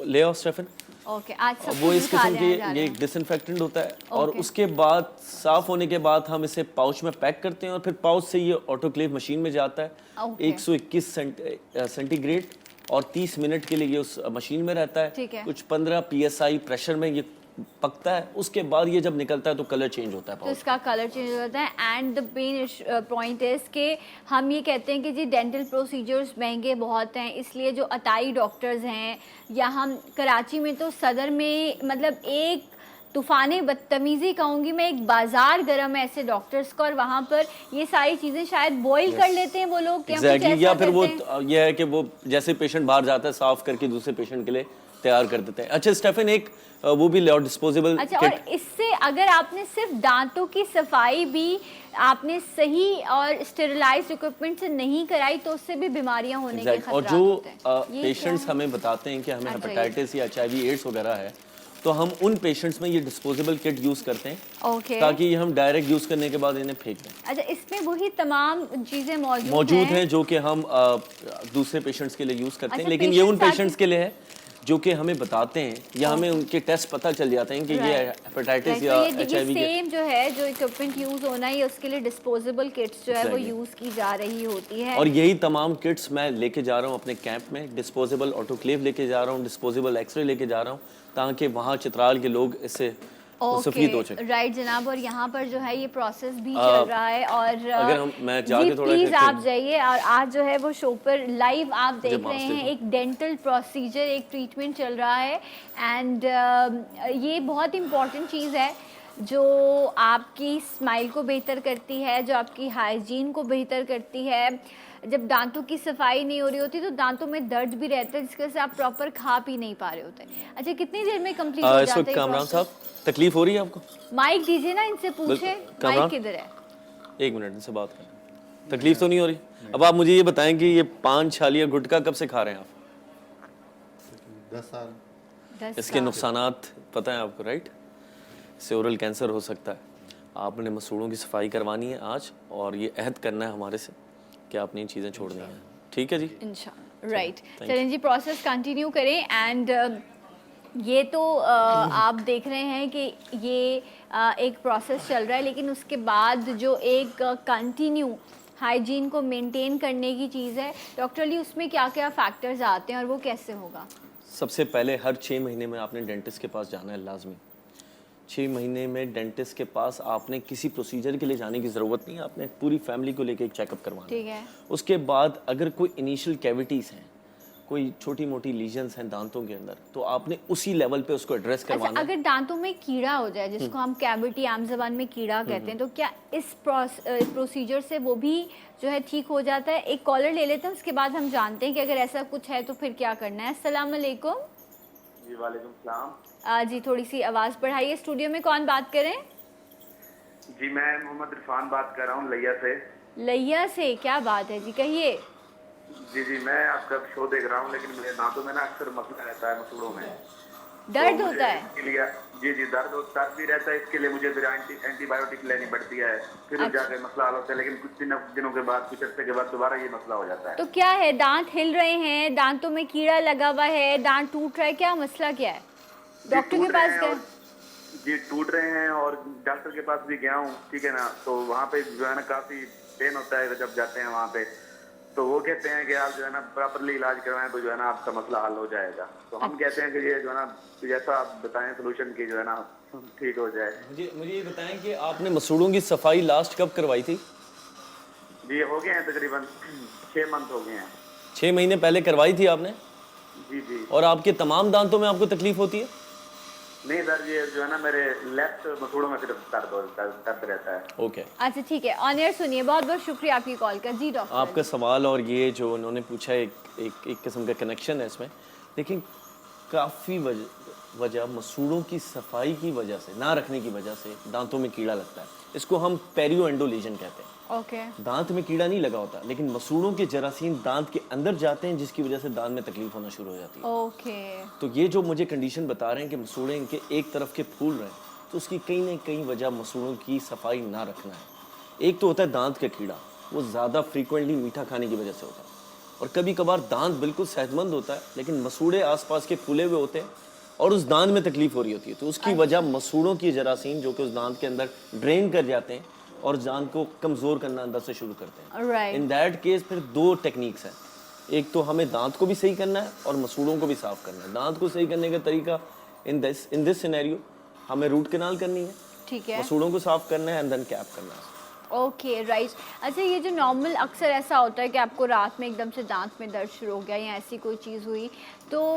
ले आओ स्टीफन। ओके, आज सब वो इस किस्म के ये एक डिसइंफेक्टेंट होता है। और उसके बाद साफ होने के बाद हम इसे पाउच में पैक करते हैं और फिर पाउच से ये ऑटोक्लेव मशीन में जाता है 121 सेंटीग्रेड और 30 मिनट के लिए ये उस मशीन में रहता है। कुछ 15 PSI प्रेशर में ये पकता है। उसके बाद ये जब निकलता है तो कलर चेंज होता है, तो इसका कलर चेंज हो जाता है। And the main point is कि हम ये कहते हैं कि जी डेंटल प्रोसीजर्स महंगे बहुत हैं, इसलिए जो अताई डॉक्टर्स हैं, या हम कराची में तो सदर में मतलब एक तूफ़ान बदतमीज़ी कहूँगी मैं, एक बाजार गर्म है ऐसे डॉक्टर्स का, और वहाँ पर ये सारी चीज़ें शायद बॉईल कर लेते हैं वो लोग। या फिर वो ये है कि वो जैसे पेशेंट बाहर जाता है साफ करके दूसरे पेशेंट के लिए तैयार कर देते हैं। अच्छा स्टीफन, एक वो भी ले डिस्पोजेबल। अच्छा, और इससे अगर आपने सिर्फ दांतों की सफाई भी आपने सही और स्टेरिलाइज्ड इक्विपमेंट से नहीं कराई तो उससे भी बीमारियां होने के खतरे होते हैं। और जो पेशेंट्स हमें बताते हैं कि हमें हेपेटाइटिस या HIV एड्स वगैरह है, तो हम उन पेशेंट्स में ये डिस्पोजेबल किट यूज करते हैं ताकि ये हम डायरेक्ट यूज करने के बाद इन्हें फेंक दें। अच्छा, इसमें वही तमाम चीजें मौजूद हैं जो कि हम दूसरे पेशेंट्स के लिए यूज करते हैं, लेकिन ये उन पेशेंट्स के लिए है जो कि हमें बताते हैं या हमें उनके टेस्ट पता चल जाते हैं कि ये हेपेटाइटिस या HIV के सेम जो है जो इक्विपमेंट यूज होना है उसके लिए डिस्पोजेबल किट्स जो है वो यूज की जा रही होती है। और यही तमाम किट्स मैं लेके जा रहा हूँ अपने कैंप में। डिस्पोजेबल ऑटोक्लेव लेके जा रहा हूँ, डिस्पोजेबल एक्सरे लेके जा रहा हूँ, ताकि वहाँ चित्राल के लोग इससे मुस्तफीद हो सके। राइट जनाब, और यहाँ पर जो है ये प्रोसेस भी चल रहा है। और अगर मैं जाके थोड़ा प्लीज आप जाइए। और आज जो है वो शो पर लाइव आप देख रहे हैं एक डेंटल प्रोसीजर, एक ट्रीटमेंट चल रहा है। एंड ये बहुत इंपॉर्टेंट चीज़ है जो आपकी स्माइल को बेहतर करती है, जो आपकी हाइजीन को बेहतर करती है। जब दांतों की सफाई नहीं हो रही होती तो दांतों में दर्द भी रहता है, जिसकी वजह से आप प्रॉपर खा पी नहीं पा रहे होते। अच्छा, कितनी देर में कंप्लीट हो जाता है? कामरान साहब, तकलीफ हो रही है आपको? माइक दीजिए ना, इनसे पूछे माइक किधर है। 1 मिनट इनसे बात करें। तकलीफ तो नहीं हो रही? अब आप मुझे ये बताएं कि ये 5 छालियाँ गुटखा कब से खा रहे हैं आप? 10 साल। इसके नुकसानात पता है आपको, राइट? इससे ओरल कैंसर हो सकता है। आपने मसूड़ों की सफाई करवानी है आज, और ये अहद करना है हमारे से कि आपने ये चीज़ें छोड़नी है। ठीक है जी, इंशाल्लाह। राइट, चलें जी, प्रोसेस कंटिन्यू करें। एंड ये तो आप देख रहे हैं कि ये एक प्रोसेस चल रहा है, लेकिन उसके बाद जो एक कंटिन्यू हाइजीन को मेंटेन करने की चीज़ है डॉक्टर ली, उसमें क्या क्या फैक्टर्स आते हैं और वो कैसे होगा? सबसे पहले हर 6 महीने में आपने डेंटिस्ट के पास जाना है, लाजमी। 6 महीने में डेंटिस्ट के पास आपने किसी प्रोसीजर के लिए जाने की ज़रूरत नहीं है, आपने पूरी फैमिली को लेके एक चेकअप करवाना। ठीक है। उसके बाद अगर कोई इनिशियल कैविटीज़ हैं, कोई छोटी मोटी लीजन्स हैं दांतों के अंदर, तो आपने उसी लेवल पे उसको एड्रेस करवाना। अच्छा, अगर दांतों में कीड़ा हो जाए, जिसको हम कैविटी आम ज़बान में कीड़ा कहते हैं, तो क्या इस प्रोसीजर से वो भी जो है ठीक हो जाता है? एक कॉलर ले लेते हैं, उसके बाद हम जानते हैं कि अगर ऐसा कुछ है तो फिर क्या करना है। अस्सलाम वालेकुम। जी वालेकुम सलाम। जी थोड़ी सी आवाज़ बढ़ाइए। स्टूडियो में कौन बात करें? जी मैं मोहम्मद इरफान बात कर रहा हूँ लैया से। लैया से, क्या बात है जी, कहिए। जी मैं आपका शो देख रहा हूँ, लेकिन मेरे दांतों में ना अक्सर मसला रहता है, मसूड़ों में दर्द होता है। इसके लिए जी दर्द भी रहता है। इसके लिए मुझे फिर एंटीबायोटिक लेनी पड़ती है, फिर जाके मसला हल होता है। लेकिन कुछ दिनों के बाद, कुछ अर्से के बाद दोबारा ये मसला हो जाता है। तो क्या है, दांत हिल रहे हैं, दांतों में कीड़ा लगा हुआ है, दांत टूट रहा है, क्या मसला क्या है? डॉक्टर के पास गए? जी टूट रहे हैं, और डॉक्टर के पास भी गया हूँ, ठीक है ना। तो वहाँ पे जो है ना काफी पेन होता है जब जाते हैं वहाँ पे। तो वो कहते हैं कि आप जो है ना प्रॉपरली इलाज करवाएं तो जो है ना आपका मसला हल हो जाएगा। तो हम कहते हैं कि ये जो है ना जैसा आप बताएं सोल्यूशन की जो है ना ठीक हो जाए। मुझे ये बताएं कि आपने मसूड़ों की सफाई लास्ट कब करवाई थी? जी हो गए हैं तकरीबन 6 मंथ हो गए हैं। 6 महीने पहले करवाई थी आपने? जी। और आपके तमाम दांतों में आपको तकलीफ होती है? नहीं सर, ये जो है ना मेरे लेफ्ट मसूड़ों में सिर्फ दर्द रहता है। ओके। अच्छा ठीक है, ऑन एयर सुनिए। बहुत बहुत शुक्रिया आपकी कॉल का। जी डॉक्टर, आपका सवाल और ये जो उन्होंने पूछा एक किस्म का कनेक्शन है इसमें। लेकिन काफ़ी वजह मसूड़ों की सफाई की वजह से, ना रखने की वजह से दांतों में कीड़ा लगता है। इसको हम पेरियो एंडो लीजन कहते हैं। ओके। दांत में कीड़ा नहीं लगा होता, लेकिन मसूड़ों के जरासीम दांत के अंदर जाते हैं, जिसकी वजह से दांत में तकलीफ होना शुरू हो जाती है। ओके। तो ये जो मुझे कंडीशन बता रहे हैं कि मसूड़े इनके एक तरफ के फूल रहे हैं, तो उसकी कहीं ना कहीं वजह मसूड़ों की सफाई ना रखना है। एक तो होता है दांत का कीड़ा, वो ज़्यादा फ्रीक्वेंटली मीठा खाने की वजह से होता है। और कभी कभार दांत बिल्कुल सेहतमंद होता है, लेकिन मसूड़े आसपास के फूले हुए होते हैं और उस दांत में तकलीफ हो रही होती है। तो उसकी वजह मसूड़ों की जरासीम जो कि उस दांत के अंदर ड्रेन कर जाते हैं और दांत को कमज़ोर करना अंदर से शुरू करते हैं। इन दैट केस फिर 2 टेक्निक्स हैं। एक तो हमें दांत को भी सही करना है और मसूड़ों को भी साफ़ करना है। दांत को सही करने का तरीका इन दिस सिनेरियो हमें रूट कैनाल करनी है, ठीक है, मसूड़ों को साफ़ करना है एंड देन कैप करना है। Okay right. अच्छा, ये जो नॉर्मल अक्सर ऐसा होता है कि आपको रात में एकदम से दांत में दर्द शुरू हो गया या ऐसी कोई चीज़ हुई, तो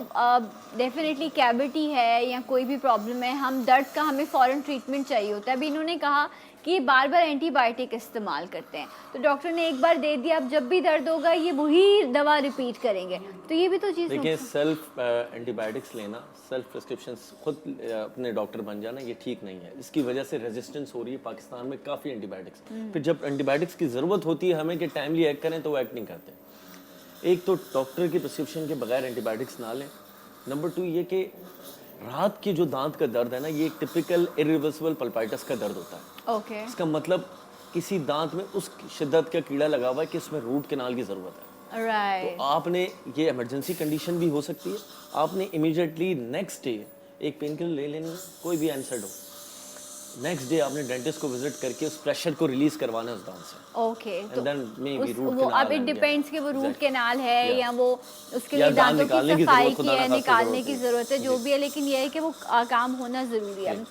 डेफिनेटली कैविटी है या कोई भी प्रॉब्लम है, हम दर्द का हमें फ़ौरन ट्रीटमेंट चाहिए होता है। अभी इन्होंने कहा कि बार बार एंटीबायोटिक इस्तेमाल करते हैं, तो डॉक्टर ने एक बार दे दिया, अब जब भी दर्द होगा ये वही दवा रिपीट करेंगे, तो ये भी तो चीज़। देखिए, सेल्फ एंटीबायोटिक्स लेना, सेल्फ प्रिस्क्रिप्शन खुद अपने डॉक्टर बन जाना, ये ठीक नहीं है। इसकी वजह से रेजिस्टेंस हो रही है पाकिस्तान में काफ़ी एंटीबायोटिक्स। फिर जब एंटीबायोटिक्स की ज़रूरत होती है हमें कि टाइमली एक्ट करें, तो वो एक्ट नहीं करते। एक तो डॉक्टर की प्रिस्क्रिप्शन के बगैर एंटीबायोटिक्स ना लें। नंबर 2 ये कि रात के जो दांत का दर्द है ना, ये एक टिपिकल इरिवर्सिबल पल्पाइटिस का दर्द होता है। ओके। इसका मतलब किसी दांत में उस शिद्दत का कीड़ा लगा हुआ है कि इसमें रूट कैनाल की ज़रूरत है। राइट तो आपने ये इमरजेंसी कंडीशन भी हो सकती है, आपने इमीडिएटली नेक्स्ट डे एक पेन किलर ले लेनी है, कोई भी एनसेड हो, नेक्स्ट डे आपने डेंटिस्ट को विजिट करके उस प्रेशर को रिलीज करवाना है उस दांत से। ओके, And तो then maybe root वो canal अब इट and डिपेंड्स कि वो रूट exactly. कैनाल है Yeah. या वो उसके या लिए दांत दांतों निकालने की की सफाई जरूरत, की खुदा है, ना खास्ता निकालने जरूरत की है। ज़रूरत है, जो भी है, लेकिन ये है कि वो काम होना ज़रूरी है।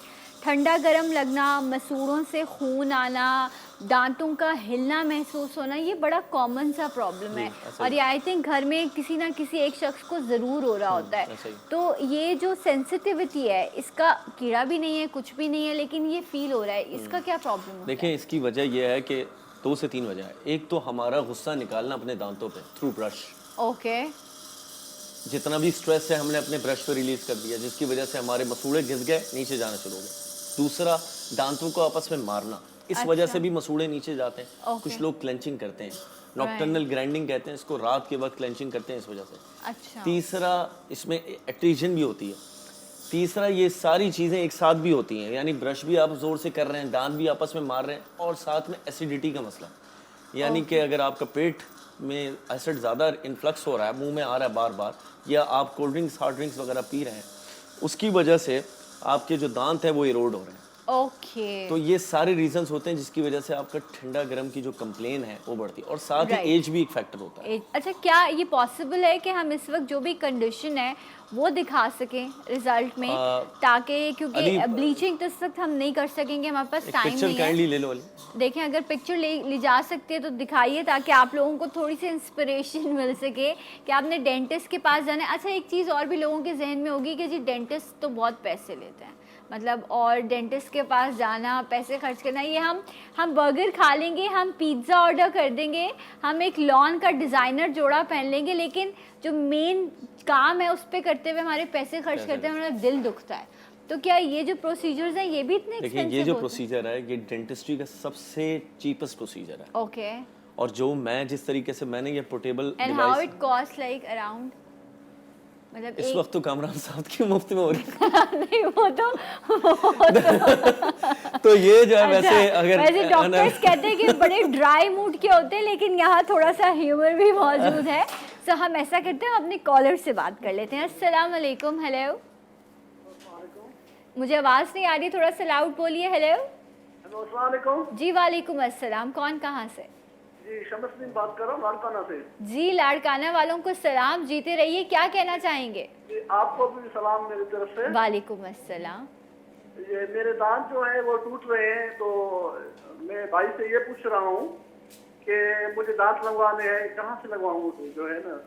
ठंडा गर्म लगना, मसूड़ों से खून आना, दांतों का हिलना महसूस होना, ये बड़ा कॉमन सा प्रॉब्लम है ऐसा और ही। ये आई थिंक घर में किसी ना किसी एक शख्स को ज़रूर हो रहा होता है। ऐसा ही। तो ये जो सेंसिटिविटी है, इसका कीड़ा भी नहीं है, कुछ भी नहीं है, लेकिन ये फील हो रहा है, इसका क्या प्रॉब्लम होता है? देखिए इसकी वजह यह है कि 2 से 3 वजह है। एक तो हमारा गुस्सा निकालना अपने दांतों पे थ्रू ब्रश, ओके, जितना भी स्ट्रेस है हमने अपने ब्रश पे रिलीज कर दिया, जिसकी वजह से हमारे मसूड़े घिस गए, नीचे जाना शुरू हो गए। दूसरा, दांतों को आपस में मारना, इस वजह से भी मसूड़े नीचे जाते हैं। Okay. कुछ लोग क्लेंचिंग करते हैं, नॉक्टर्नल ग्राइंडिंग कहते हैं इसको, रात के वक्त क्लेंचिंग करते हैं इस वजह से। अच्छा, तीसरा, इसमें एक्टिशन भी होती है। तीसरा, ये सारी चीज़ें एक साथ भी होती हैं, यानी ब्रश भी आप जोर से कर रहे हैं, दांत भी आपस में मार रहे हैं, और साथ में एसिडिटी का मसला, यानी कि अगर आपका पेट में एसिड ज़्यादा इन्फ्लक्स हो रहा है, मुंह में आ रहा है बार बार, या आप कोल्ड ड्रिंक्स हार्ड ड्रिंक्स वगैरह पी रहे हैं, उसकी वजह से आपके जो दांत हैं वो इरोड हो रहे हैं। ओके, तो ये सारे रीजंस होते हैं जिसकी वजह से आपका ठंडा गर्म की जो कंप्लेन है वो बढ़ती है, और साथ Right. ही एज भी एक फैक्टर होता है। अच्छा, क्या ये पॉसिबल है कि हम इस वक्त जो भी कंडीशन है वो दिखा सकें रिजल्ट में, ताकि क्योंकि अली, ब्लीचिंग तो इस वक्त हम नहीं कर सकेंगे, हमारे पास टाइम पिक्चर नहीं है। काइंडली ले लो अली। देखें, अगर पिक्चर ले जा सकते हैं तो दिखाइए, ताकि आप लोगों को थोड़ी सी इंस्पिरेशन मिल सके कि आपने डेंटिस्ट के पास जाना है। अच्छा, एक चीज़ और भी लोगों के जहन में होगी कि जी डेंटिस्ट तो बहुत पैसे लेते हैं, मतलब, और डेंटिस्ट के पास जाना, पैसे खर्च करना, ये हम बर्गर खा लेंगे, हम पिज़्ज़ा ऑर्डर कर देंगे, हम एक लॉन का डिज़ाइनर जोड़ा पहन लेंगे, लेकिन जो मेन काम है उस पर करते हुए हमारे पैसे खर्च करते हुए हमारा दिल दुखता है। तो क्या ये जो प्रोसीजर्स हैं ये भी इतने देखिए, एक्सपेंसिव ये जो होते हैं? प्रोसीजर है ये डेंटिस्ट्री का सबसे चीपेस्ट प्रोसीजर है। ओके, और जो मैं जिस तरीके से मैंने ये portable and how device, it cost like around, मतलब इस एक वक्त तो कामरान साहब की मुफ्त में हो रही है। नहीं, वो तो तो ये जो है अच्छा, वैसे अगर वैसे डॉक्टर्स कहते हैं कि बड़े ड्राई मूड के होते हैं, लेकिन यहाँ थोड़ा सा ह्यूमर भी मौजूद है। सो हम ऐसा करते हैं, अपने कॉलर से बात कर लेते हैं। अस्सलाम वालेकुम। हेलो, मुझे आवाज़ नहीं आ रही, थोड़ा सा लाउड बोलिए। हेलो। अस्सलाम वालेकुम। जी वालेकुम अस्सलाम, कौन कहाँ से? जी शमसुद्दीन बात कर रहा हूँ लाड़काना से। जी, लाड़काना वालों को सलाम, जीते रहिए। क्या कहना चाहेंगे? जी आपको भी सलाम मेरी तरफ से। वालेकुम अस्सलाम। ये मेरे दांत जो है वो टूट रहे हैं, तो मैं भाई से ये पूछ रहा हूँ कि मुझे दांत लगवाने हैं, कहाँ से लगवाऊँ? तो जो है ना,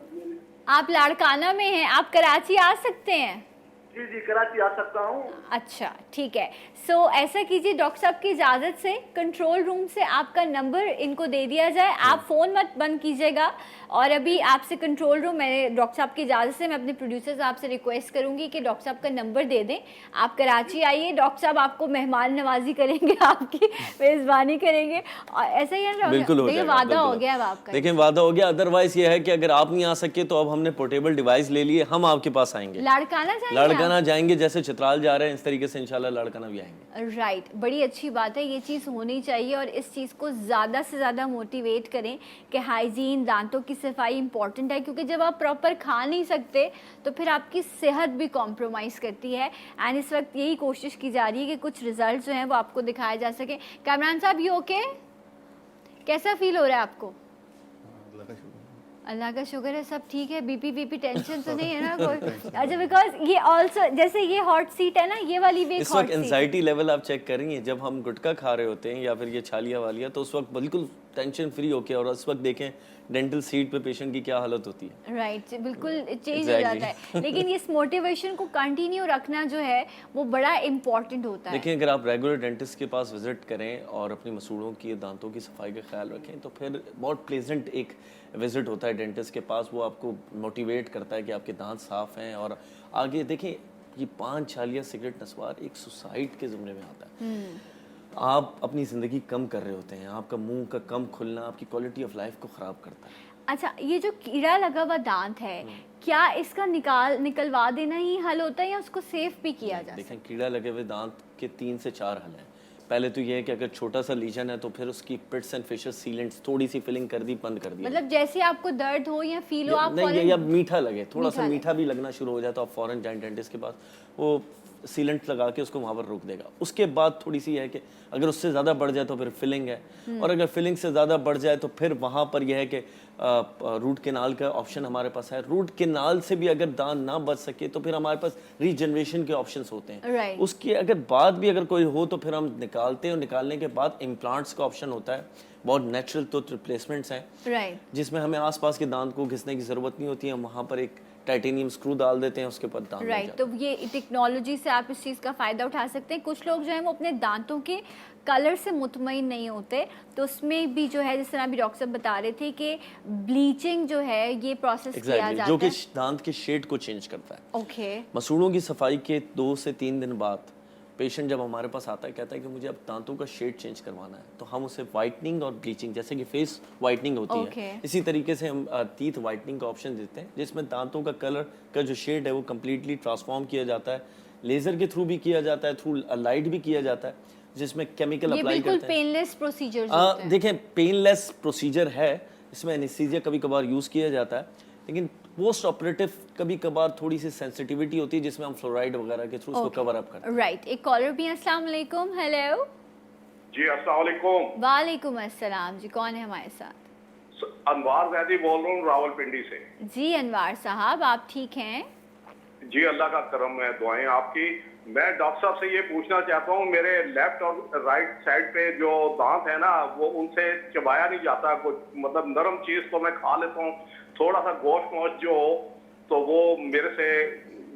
आप लाड़काना में हैं, आप कराची आ सकते हैं? जी जी कराची आ सकता हूँ। अच्छा, ठीक है। सो ऐसा कीजिए, डॉक्टर साहब की इजाज़त से कंट्रोल रूम से आपका नंबर इनको दे दिया जाए। आप फ़ोन मत बंद कीजिएगा, और अभी आपसे कंट्रोल रूम, मैंने डॉक्टर साहब की इजाज़त से मैं अपने प्रोड्यूसर साहब से रिक्वेस्ट करूंगी कि डॉक्टर साहब का नंबर दे दें। आप कराची आइए, डॉक्टर साहब आपको मेहमान नवाजी करेंगे, आपकी मेज़बानी करेंगे, और ऐसा ही है। बिल्कुल हो जाएगा, वादा हो बिल्कुल। गया अब आपका। देखिए, वादा हो गया। अदरवाइज ये है कि अगर आप नहीं आ सके तो अब हमने पोर्टेबल डिवाइस ले लिए, हम आपके पास आएंगे। लाड़काना जाएंगे? लाड़काना जाएंगे, जैसे चित्राल जा रहे हैं इस तरीके से इंशाल्लाह लाड़काना भी आएंगे। राइट, बड़ी अच्छी बात है, ये चीज़ होनी चाहिए, और इस चीज़ को ज़्यादा से ज़्यादा मोटिवेट करें कि हाइजीन, दांतों की सफाई इंपॉर्टेंट है, क्योंकि जब आप प्रॉपर खा नहीं सकते तो फिर आपकी सेहत भी कॉम्प्रोमाइज़ करती है। एंड इस वक्त यही कोशिश की जा रही है कि कुछ रिजल्ट जो हैं वो आपको दिखाए जा सके। कामरान साहब, ये ओके? कैसा फील हो रहा है आपको? अल्लाह का शुक्र है, सब ठीक है। बीपी टेंशन तो नहीं है ना कोई? अच्छा, बिकॉज ये ऑल्सो, जैसे ये हॉट सीट है ना, ये वाली भी एक इस हॉट वक्त सीट। एंजाइटी लेवल आप चेक करेंगे, जब हम गुटखा खा रहे होते हैं या फिर ये छालिया वालिया, तो उस वक्त बिल्कुल टेंशन फ्री होके, और उस वक्त देखें डेंटल सीट पे पेशेंट की क्या हालत होती है। राइट, बिल्कुल चेंज हो जाता है। लेकिन इस मोटिवेशन को कंटिन्यू रखना जो है वो बड़ा इम्पोर्टेंट होता है। देखिए, अगर आप रेगुलर डेंटिस्ट के पास विजिट करें और अपनी मसूड़ों की, दांतों की सफाई का ख्याल रखें, तो फिर बहुत प्लेजेंट एक विजिट होता है डेंटिस्ट के पास। वो आपको मोटिवेट करता है कि आपके दांत साफ हैं, और आगे देखें, ये पान, छालिया, सिगरेट, नस्वार एक सुसाइड के ज़ुमरे में आता है। आप अपनी ज़िंदगी कम कर रहे होते हैं, आपका मुंह का कम खुलना आपकी क्वालिटी ऑफ लाइफ को ख़राब करता है। अच्छा, ये जो कीड़ा लगा हुआ दांत है, क्या इसका निकलवा देना ही हल होता है, या उसको सेफ भी किया जा सकता है? देखें, कीड़ा लगे हुए दांत के 3 से 4 हल हैं। पहले तो ये है कि अगर छोटा सा लीजन है तो फिर उसकी पिट्स एंड फिशर सीलेंट्स थोड़ी सी फिलिंग कर दी, बंद कर दी। मतलब जैसे आपको दर्द हो या फील हो आप नहीं, या मीठा लगे, थोड़ा सा मीठा मीठा भी लगना शुरू हो जाए तो आप फौरन जाएं डेंटिस्ट के पास, वो सीलेंट लगा के उसको वहाँ पर रोक देगा। उसके बाद थोड़ी सी है कि अगर उससे ज़्यादा बढ़ जाए तो फिर फिलिंग है, और अगर फिलिंग से ज़्यादा बढ़ जाए तो फिर वहाँ पर यह है कि रूट केनाल का ऑप्शन हमारे पास है। रूट केनाल से भी अगर दांत ना बच सके तो फिर हमारे पास रीजनरेशन के ऑप्शंस होते हैं। Right. उसके अगर बाद भी अगर कोई हो तो फिर हम निकालते हैं, और निकालने के बाद इम्प्लांट्स का ऑप्शन होता है। बहुत नेचुरल तो रिप्लेसमेंट्स हैं, राइट, जिसमें हमें आसपास के दांत को घिसने की ज़रूरत नहीं होती है। हम वहाँ पर एक टाइटेनियम स्क्रू डाल देते हैं, उसके बाद दांत लग राइट। जाते तो ये टेक्नोलॉजी से आप इस चीज़ का फ़ायदा उठा सकते हैं। कुछ लोग जो है वो अपने दांतों के कलर से मुतमईन नहीं होते, तो उसमें भी जो है जिस तरह अभी डॉक्टर साहब बता रहे थे कि ब्लीचिंग जो है ये प्रोसेस हैं। किया एग्जैक्टली, जाता जो कि है। दांत के शेड को चेंज करता है। ओके, मसूड़ों की सफाई के 2 से 3 दिन बाद पेशेंट जब हमारे पास आता है, कहता है कि मुझे अब दांतों का शेड चेंज करवाना है, तो हम उसे वाइटनिंग और ब्लीचिंग, जैसे कि फेस वाइटनिंग होती है, इसी तरीके से हम टीथ वाइटनिंग का ऑप्शन देते हैं, जिसमें दांतों का कलर का जो शेड है वो कम्प्लीटली ट्रांसफॉर्म किया जाता है। लेज़र के थ्रू भी किया जाता है, थ्रू लाइट भी किया जाता है, जिसमें केमिकल ये अप्लाई बिल्कुल करते हैं। पेनलेस प्रोसीजर होते हैं। देखें, पेनलेस प्रोसीजर है, इसमें एनेस्थीसिया कभी कभार यूज़ किया जाता है, लेकिन पोस्ट ऑपरेटिव कभी कभार थोड़ी सी सेंसिटिविटी होती है, जिसमें हम फ्लोराइड वगैरह के थ्रू उसको कवर अप करते हैं। राइट, एक कॉलर भी है। अस्सलाम वालेकुम। हेलो जी अस्सलाम वालेकुम। वालेकुम अस्सलाम जी, कौन है हमारे साथ? अनवार वैदी बोल रहा हूँ रावलपिंडी से। जी अनवार साहब, आप ठीक हैं? जी अल्लाह का करम है, दुआएं आपकी। मैं डॉक्टर साहब से ये पूछना चाहता हूँ, मेरे लेफ्ट और राइट साइड पे जो दांत है ना, वो उनसे चबाया नहीं जाता कुछ, मतलब नरम चीज तो मैं खा लेता हूँ, थोड़ा सा गोश्त मोश्त जो हो तो वो मेरे से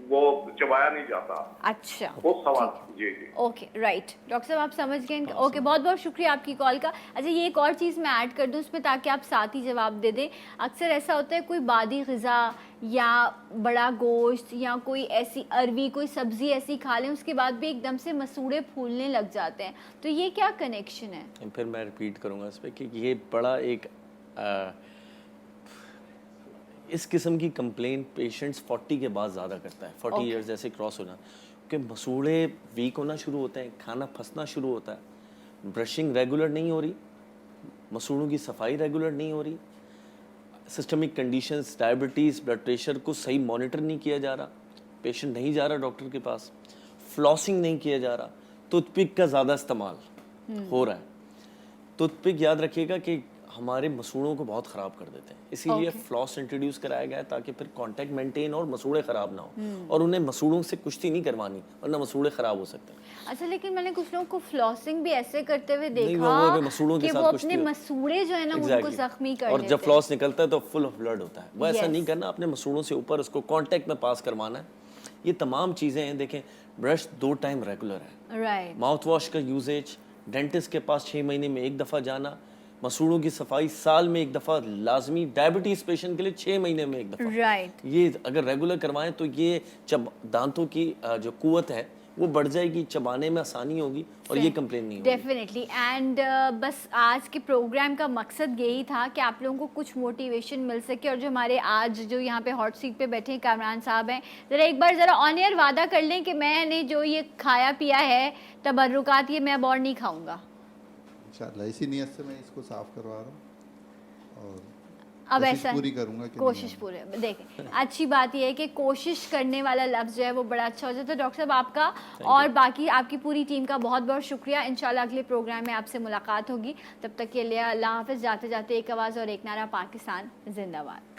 वो चबाया नहीं जाता। अच्छा, वो सवाल। जी जी ओके, राइट डॉक्टर साहब, आप समझ गए। ओके, बहुत बहुत शुक्रिया आपकी कॉल का। अच्छा, ये एक और चीज़ मैं ऐड कर दूं उसमें, ताकि आप साथ ही जवाब दे दें। अक्सर ऐसा होता है कोई बादी ग़िज़ा या बड़ा गोश्त या कोई ऐसी अरवी कोई सब्ज़ी ऐसी खा लें, उसके बाद भी एकदम से मसूड़े फूलने लग जाते हैं, तो ये क्या कनेक्शन है? फिर मैं रिपीट करूँगा इस पर कि ये बड़ा एक इस किस्म की कंप्लेंट पेशेंट्स 40 के बाद ज़्यादा करता है, 40 इयर्स जैसे क्रॉस होना, कि मसूड़े वीक होना शुरू होते हैं, खाना फंसना शुरू होता है, ब्रशिंग रेगुलर नहीं हो रही, मसूड़ों की सफाई रेगुलर नहीं हो रही, systemic conditions, diabetes, blood pressure को सही मॉनिटर नहीं किया जा रहा, पेशेंट नहीं जा रहा डॉक्टर के पास, फ्लॉसिंग नहीं किया जा रहा, टूथपिक का ज़्यादा इस्तेमाल हो रहा है। टूथपिक याद रखिएगा कि हमारे मसूड़ों को बहुत ख़राब कर देते हैं, इसीलिए फ्लॉस इंट्रोड्यूस कराया गया है, ताकि फिर कांटेक्ट मेंटेन और मसूड़े ख़राब ना हो, और उन्हें मसूड़ों से कुश्ती नहीं करवानी, वरना मसूड़े ख़राब हो सकते हैं। अच्छा, लेकिन मैंने कुछ लोगों को फ्लॉसिंग भी ऐसे करते हुए नहीं, देखा वो मसूड़ों के कि साथ वो कुश्ती अपने हो- मसूड़े जो है ना उनको Exactly. जख्मी कर और लेते जब हैं। फ्लॉस निकलता है तो फुल ऑफ ब्लड होता है, वो ऐसा Yes. नहीं करना, अपने मसूड़ों से ऊपर उसको कांटेक्ट में पास करवाना है। ये तमाम चीज़ें हैं। देखें, ब्रश 2 टाइम रेगुलर है, राइट, माउथ वॉश का यूजेज, डेंटिस्ट के पास 6 महीने में 1 दफ़ा जाना, मसूड़ों की सफाई साल में 1 दफ़ा लाजमी, डायबिटीज़ पेशेंट के लिए 6 महीने में 1 दफ़ा। राइट, ये अगर रेगुलर करवाएं तो ये दांतों की जो कुव्वत है वो बढ़ जाएगी, चबाने में आसानी होगी, और ये कंप्लेन नहीं होगी। डेफिनेटली। एंड बस आज के प्रोग्राम का मकसद यही था कि आप लोगों को कुछ मोटिवेशन मिल सके, और जो हमारे आज जो यहाँ पे हॉट सीट पे बैठे कामरान साहब हैं, ज़रा एक बार ज़रा ऑन एयर वादा कर लें कि मैंने जो ये खाया पिया है तबर्रुकात, ये मैं अब और नहीं खाऊंगा। इंशाल्लाह इसी नियत से मैं इसको साफ करवा रहा हूँ, और अब कोशिश ऐसा पूरी करूंगा कि कोशिश नहीं पूरे देखें। अच्छी बात यह है कि कोशिश करने वाला लफ्ज़ जो है वो बड़ा अच्छा हो जाता है। डॉक्टर साहब, आपका और बाकी आपकी पूरी टीम का बहुत बहुत शुक्रिया। इंशाल्लाह अगले प्रोग्राम में आपसे मुलाकात होगी। तब तक के लिए अल्लाह हाफ़िज़। जाते जाते एक आवाज़ और एक नारा, पाकिस्तान जिंदाबाद।